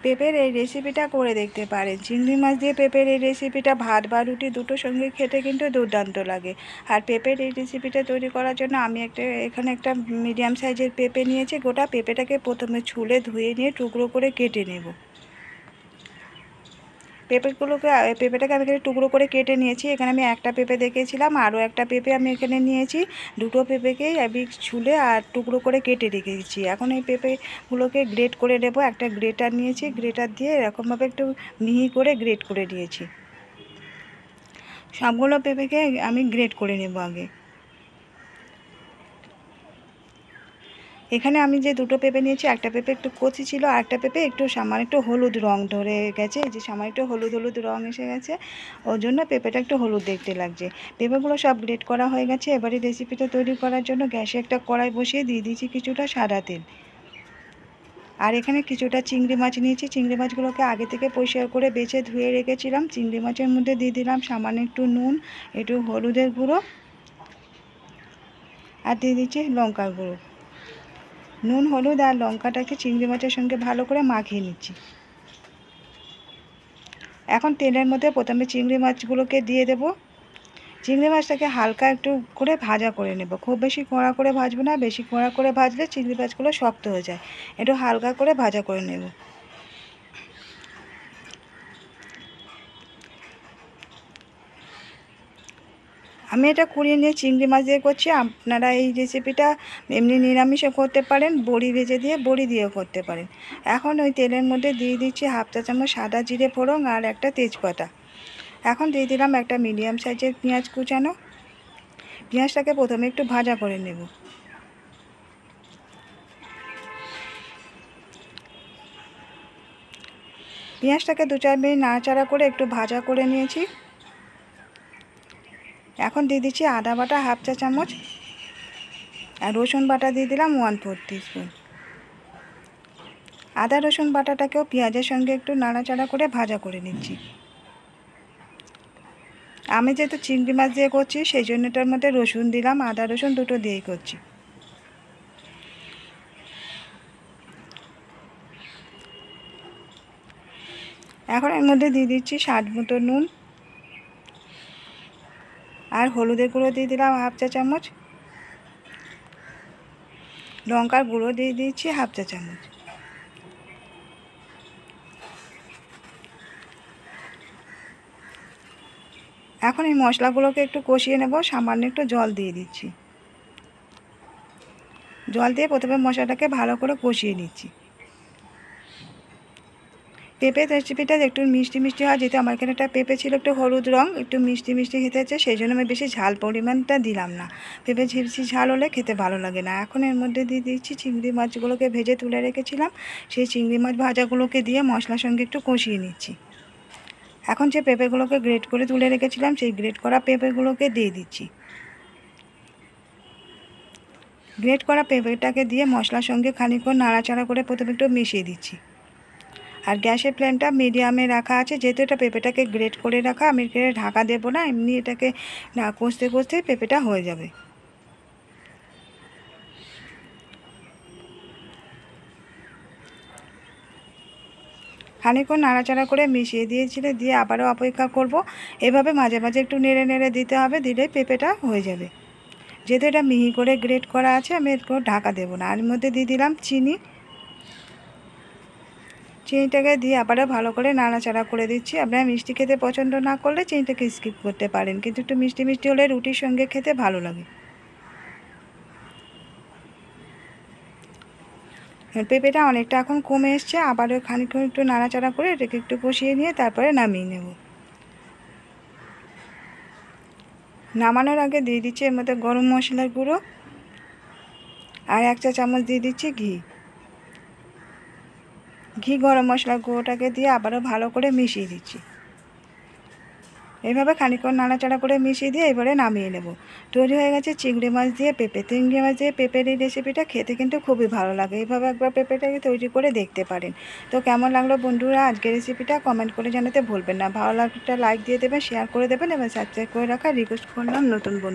পেঁপের এই রেসিপিটা করে দেখতে পারেন। চিংড়ি মাছ দিয়ে পেঁপের এই রেসিপিটা ভাত বা রুটি দুটোর সঙ্গে খেতে কিন্তু দুর্দান্ত লাগে। আর পেঁপের এই রেসিপিটা তৈরি করার জন্য আমি এখানে একটা মিডিয়াম সাইজের পেঁপে নিয়েছি। গোটা পেঁপেটাকে প্রথমে ছুলে ধুয়ে নিয়ে টুকরো করে কেটে নেব। পেঁপেটাকে আমি এখানে টুকরো করে কেটে নিয়েছি। এখানে আমি একটা পেঁপে দেখিয়েছিলাম, আরও একটা পেঁপে আমি এখানে নিয়েছি। দুটো পেঁপেকেই আমি ছুলে আর টুকরো করে কেটে রেখেছি। এখন এই পেঁপেগুলোকে গ্রেট করে নেব। একটা গ্রেটার নিয়েছি, গ্রেটার দিয়ে এরকমভাবে একটু মিহি করে গ্রেট করে নিয়েছি। সবগুলো পেঁপেকে আমি গ্রেট করে নেব আগে। এখানে আমি যে দুটো পেঁপে নিয়েছি, একটা পেঁপে একটু কচি ছিল আর একটা পেঁপে একটু সামান্য একটু হলুদ রং ধরে গেছে। এই যে সামান্য একটু হলুদ রং এসে গেছে, ওর জন্য পেঁপেটা একটু হলুদ দেখতে লাগছে। পেঁপেগুলো সব গ্রেট করা হয়ে গেছে। এবারে রেসিপিটা তৈরি করার জন্য গ্যাসে একটা কড়াই বসিয়ে দিয়ে দিয়েছি কিছুটা সাদা তেল। আর এখানে কিছুটা চিংড়ি মাছ নিয়েছি। চিংড়ি মাছগুলোকে আগে থেকে পরিষ্কার করে বেছে ধুয়ে রেখেছিলাম। চিংড়ি মাছের মধ্যে দিয়ে দিলাম সামান্য একটু নুন, একটু হলুদের গুঁড়ো আর দিয়ে দিচ্ছি লঙ্কার গুঁড়ো। নুন, হলুদ আর লঙ্কাটাকে চিংড়ি মাছের সঙ্গে ভালো করে মাখিয়ে নিচ্ছি। এখন তেলের মধ্যে প্রথমে চিংড়ি মাছগুলোকে দিয়ে দেব। চিংড়ি মাছটাকে হালকা একটু করে ভাজা করে নেব। খুব বেশি কড়া করে ভাজবো না, বেশি কড়া করে ভাজলে চিংড়ি মাছগুলো শক্ত হয়ে যায়। একটু হালকা করে ভাজা করে নেব। আমি এটা কুড়িয়ে নিয়ে চিংড়ি মাছ দিয়ে করছি। আপনারা এই রেসিপিটা এমনি নিরামিষও করতে পারেন, বড়ি ভেজে দিয়ে বড়ি দিয়েও করতে পারেন। এখন ওই তেলের মধ্যে দিয়ে দিচ্ছি হাফ চা চামচ সাদা জিরে ফোড়ন আর একটা তেজপাতা। এখন দিয়ে দিলাম একটা মিডিয়াম সাইজের পেঁয়াজ কুচানো। পেঁয়াজটাকে প্রথমে একটু ভাজা করে নেব। পেঁয়াজটাকে 2-4 মিনিট নাড়াচাড়া করে একটু ভাজা করে নিয়েছি। এখন দিয়ে দিচ্ছি আদা বাটা হাফ চা চামচ আর রসুন বাটা দিয়ে দিলাম 1/4 টিস্পুন। আদা রসুন বাটাটাকেও পেঁয়াজের সঙ্গে একটু নাড়াচাড়া করে ভাজা করে নিচ্ছি। আমি যেহেতু চিংড়ি মাছ দিয়ে করছি সেই জন্য এটার মধ্যে রসুন দিলাম, আদা রসুন দুটো দিয়েই করছি। এখন এর মধ্যে দিয়ে দিচ্ছি স্বাদ মতো নুন আর হলুদের গুঁড়ো দিয়ে দিলাম হাফ চা চামচ, লঙ্কার গুঁড়ো দিয়ে দিচ্ছি হাফ চা চামচ। এখন এই মশলাগুলোকে একটু কষিয়ে নেব। সামান্য একটু জল দিয়ে দিচ্ছি। জল দিয়ে প্রথমে মশলাটাকে ভালো করে কষিয়ে নিচ্ছি। পেঁপের রেসিপিটা একটু মিষ্টি মিষ্টি হয়, যেহেতু আমার এখানে একটা পেঁপে ছিল একটু হলুদ রং, একটু মিষ্টি মিষ্টি খেতে হচ্ছে, সেই জন্য আমি বেশি ঝাল পরিমাণটা দিলাম না। পেঁপে বেশি ঝাল হলে খেতে ভালো লাগে না। এখন এর মধ্যে দিয়ে দিচ্ছি চিংড়ি মাছগুলোকে ভেজে তুলে রেখেছিলাম। সেই চিংড়ি মাছ ভাজাগুলোকে দিয়ে মশলার সঙ্গে একটু কষিয়ে নিচ্ছি। এখন যে পেঁপেগুলোকে গ্রেট করে তুলে রেখেছিলাম সেই গ্রেট করা পেঁপেগুলোকে দিয়ে দিচ্ছি। গ্রেট করা পেঁপেটাকে দিয়ে মশলার সঙ্গে খানিকক্ষণ নাড়াচাড়া করে প্রথমে একটু মিশিয়ে দিচ্ছি। আর গ্যাসের ফ্লেমটা মিডিয়ামে রাখা আছে, যেহেতু এটা পেঁপেটাকে গ্রেট করে রাখা, আমি এখানে ঢাকা দেবো না, এমনি এটাকে না কষতে কষতে পেঁপেটা হয়ে যাবে। খানিকক্ষণ নাড়াচাড়া করে মিশিয়ে দিয়েছিলে, দিয়ে আবারও অপেক্ষা করব। এভাবে মাঝে মাঝে একটু নেড়ে নেড়ে দিতে হবে, দিলেই পেঁপেটা হয়ে যাবে। যেহেতু এটা মিহি করে গ্রেট করা আছে আমি এর ঢাকা দেবো না। আর মধ্যে দিয়ে দিলাম চিনিটাকে দিয়ে আবারও ভালো করে নাড়াচাড়া করে দিচ্ছি। আপনারা মিষ্টি খেতে পছন্দ না করলে চিনিটাকে স্কিপ করতে পারেন, কিন্তু একটু মিষ্টি মিষ্টি হলে রুটির সঙ্গে খেতে ভালো লাগে। পেঁপেটা অনেকটা এখন কমে এসছে। আবারও খানিকক্ষণ একটু নাড়াচাড়া করে এটাকে একটু কষিয়ে নিয়ে তারপরে নামিয়ে নেব। নামানোর আগে দিয়ে দিচ্ছি এর মধ্যে গরম মশলার গুঁড়ো আর 1 চা চামচ দিয়ে দিচ্ছি ঘি। গরম মশলার গুঁড়োটাকে দিয়ে আবারও ভালো করে মিশিয়ে দিচ্ছি। এইভাবে খানিকক্ষণ নাড়াচাড়া করে মিশিয়ে দিয়ে এবারে নামিয়ে নেব। তৈরি হয়ে গেছে চিংড়ি মাছ দিয়ে পেঁপে। চিংড়ি মাছ দিয়ে পেঁপের এই রেসিপিটা খেতে কিন্তু খুবই ভালো লাগে। এইভাবে একবার পেঁপেটাকে তৈরি করে দেখতে পারেন। তো কেমন লাগলো বন্ধুরা আজকের রেসিপিটা কমেন্ট করে জানাতে ভুলবেন না। ভালো লাগলে একটা লাইক দিয়ে দেবেন, শেয়ার করে দেবেন এবং সাবস্ক্রাইব করে রাখার রিকোয়েস্ট করলাম নতুন বন্ধু।